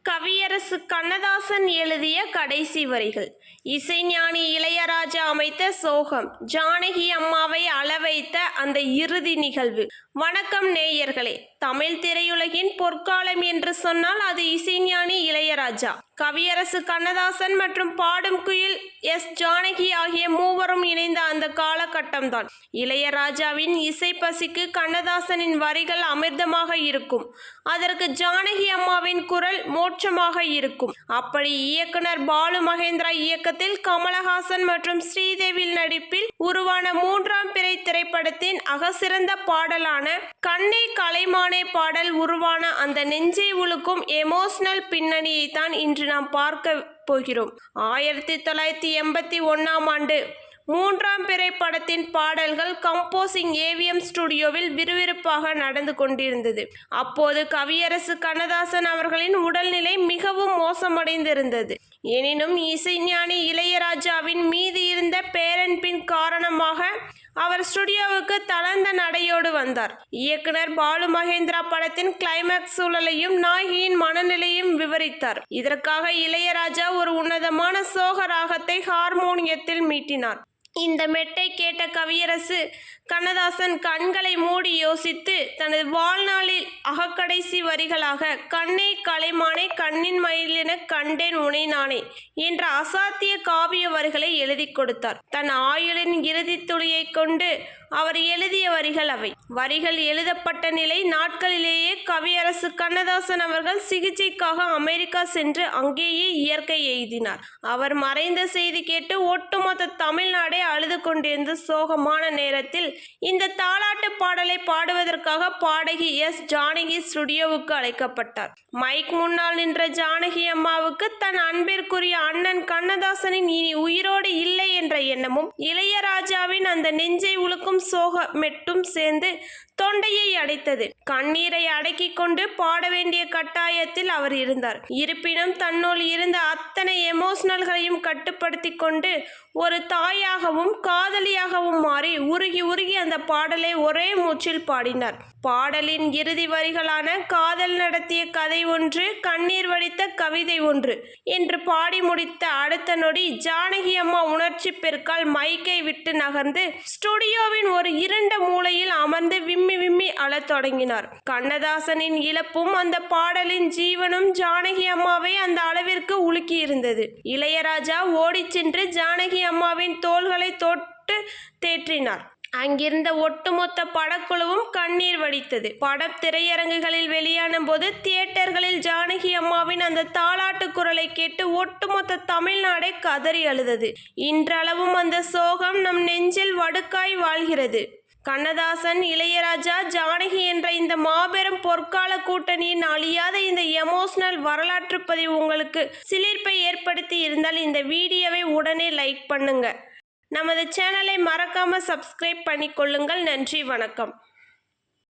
கவியரசு கண்ணதாசன் எழுதிய கடைசி வரிகள். இசைஞானி இளையராஜா அமைத்த சோகம். ஜானகி அம்மாவை அளவைத்த அந்த இறுதி நிகழ்வு. வணக்கம் நேயர்களே. தமிழ் திரையுலகின் பொற்காலம் என்று சொன்னால் அது இசைஞானி இளையராஜா, கவியரசு கண்ணதாசன் மற்றும் பாடும் குயில் எஸ். ஜானகி ஆகிய மூவரும் இணைந்த அந்த காலகட்டம்தான். இளையராஜாவின் இசை பசிக்கு கண்ணதாசனின் வரிகள் அமிர்தமாக இருக்கும். அதற்கு ஜானகி அம்மாவின் குரல் மோட்சமாக இருக்கும். அப்படி இயக்குனர் பாலு மகேந்திரா இயக்கத்தில் கமலஹாசன் மற்றும் ஸ்ரீதேவி நடிப்பில் உருவான 3ஆம் பிறை திரைப்படத்தின் அகசிறந்த பாடலான கண்ணே கலைமானே பாடல் உருவான அந்த நெஞ்சை உலுக்கும் எமோஷனல் பின்னணியை தான் இன்று நாம் பார்க்க போகிறோம். 1981ஆம் ஆண்டு 3ஆம் பிறை படத்தின் பாடல்கள் கம்போசிங் ஏவிஎம் ஸ்டுடியோவில் விறுவிறுப்பாக நடந்து கொண்டிருந்தது. அப்போது கவியரசு கண்ணதாசன் அவர்களின் உடல்நிலை மிகவும் மோசமடைந்திருந்தது. எனினும் இசைஞானி இளையராஜாவின் மீது இருந்த பேரன்பின் காரணமாக அவர் ஸ்டுடியோவுக்கு தளர்ந்த நடையோடு வந்தார். இயக்குனர் பாலு மகேந்திரா படத்தின் கிளைமேக்ஸ் சூழலையும் நாயகியின் மனநிலையும் விவரித்தார். இதற்காக இளையராஜா ஒரு உன்னதமான சோக ராகத்தை ஹார்மோனியத்தில் மீட்டினார். இந்த மெட்டை கேட்ட கவியரசு கண்ணதாசன் கண்களை மூடி யோசித்து தனது வாழ்நாளில் அகக்கடைசி வரிகளாக கண்ணே கலைமானே கண்ணின் மயிலென கண்டேன் உனை நானே என்ற அசாத்திய காவிய வரிகளை எழுதி கொடுத்தார். தன் ஆயுளின் இறுதி துளியை கொண்டு அவர் எழுதிய வரிகள் அவை. வரிகள் எழுதப்பட்ட நிலை நாட்களிலேயே கவியரசு கண்ணதாசன் அவர்கள் சிகிச்சைக்காக அமெரிக்கா சென்று அங்கேயே இயற்கை எய்தினார். அவர் மறைந்த செய்தி கேட்டு ஒட்டுமொத்த தமிழ்நாடே அழுது கொண்டிருந்த சோகமான நேரத்தில் இந்த தாலாட்டு பாடலை பாடுவதற்காக பாடகி எஸ். ஜானகி ஸ்டுடியோவுக்கு அழைக்கப்பட்டார். மைக் முன்னால் நின்ற ஜானகி அம்மாவுக்கு தன் அன்பிற்குரிய அண்ணன் கண்ணதாசனின் இனி உயிரோடு இல்லை என்ற எண்ணமும் இளையராஜாவின் அந்த நெஞ்சை உலுக்கும் சோக மெட்டும் சேர்ந்து தொண்டையை அடைத்தது. கண்ணீரை அடக்கி கொண்டு பாட வேண்டிய கட்டாயத்தில் அவர் இருந்தார். இருப்பினும் தன்னுள் இருந்த அத்தனை எமோஷனல்களையும் கட்டுப்படுத்தி கொண்டு ஒரு தாயாகவும் காதலியாகவும் மாறி உருகி உருகி அந்த பாடலை ஒரே மூச்சில் பாடினார். பாடலின் இறுதி வரிகளான காதல் நடத்திய கதை ஒன்று, கண்ணீர் வடித்த கவிதை ஒன்று என்று பாடி முடித்த அடுத்த நொடி ஜானகி அம்மா உணர்ச்சி பெருக்கால் மைக்கை விட்டு நகர்ந்து ஸ்டுடியோவின் ஒரு இருண்ட மூலையில் அமர்ந்து விம்மி விம்மி அழத் தொடங்கினார். கண்ணதாசனின் இழப்பும் அந்த பாடலின் ஜீவனும் ஜானகி அம்மாவை அந்த அளவிற்கு உலுக்கி இருந்தது. இளையராஜா ஓடிச் சென்று ஜானகி அம்மாவின் தோள்களை தொட்டு தேற்றினார். அங்கிருந்த ஒட்டுமொத்த படக்குழுவும் கண்ணீர் வடித்தது. படம் திரையரங்குகளில் வெளியான போது தியேட்டர்களில் ஜானகி அம்மாவின் அந்த தாலாட்டு குரலை கேட்டு ஒட்டுமொத்த தமிழ்நாடே கதறி அழுதது. இன்றளவும் அந்த சோகம் நம் நெஞ்சில் வடுக்காய் வாழ்கிறது. கண்ணதாசன், இளையராஜா, ஜானகி என்ற இந்த மாபெரும் பொற்கால கூட்டணியின் அழியாத இந்த எமோஷனல் வரலாற்று பதிவு உங்களுக்கு சிலிர்ப்பை ஏற்படுத்தி இருந்தால் இந்த வீடியோவை உடனே லைக் பண்ணுங்க. நமது சேனலை மறக்காம சப்ஸ்கிரைப் பண்ணிக்கொள்ளுங்கள். நன்றி, வணக்கம்.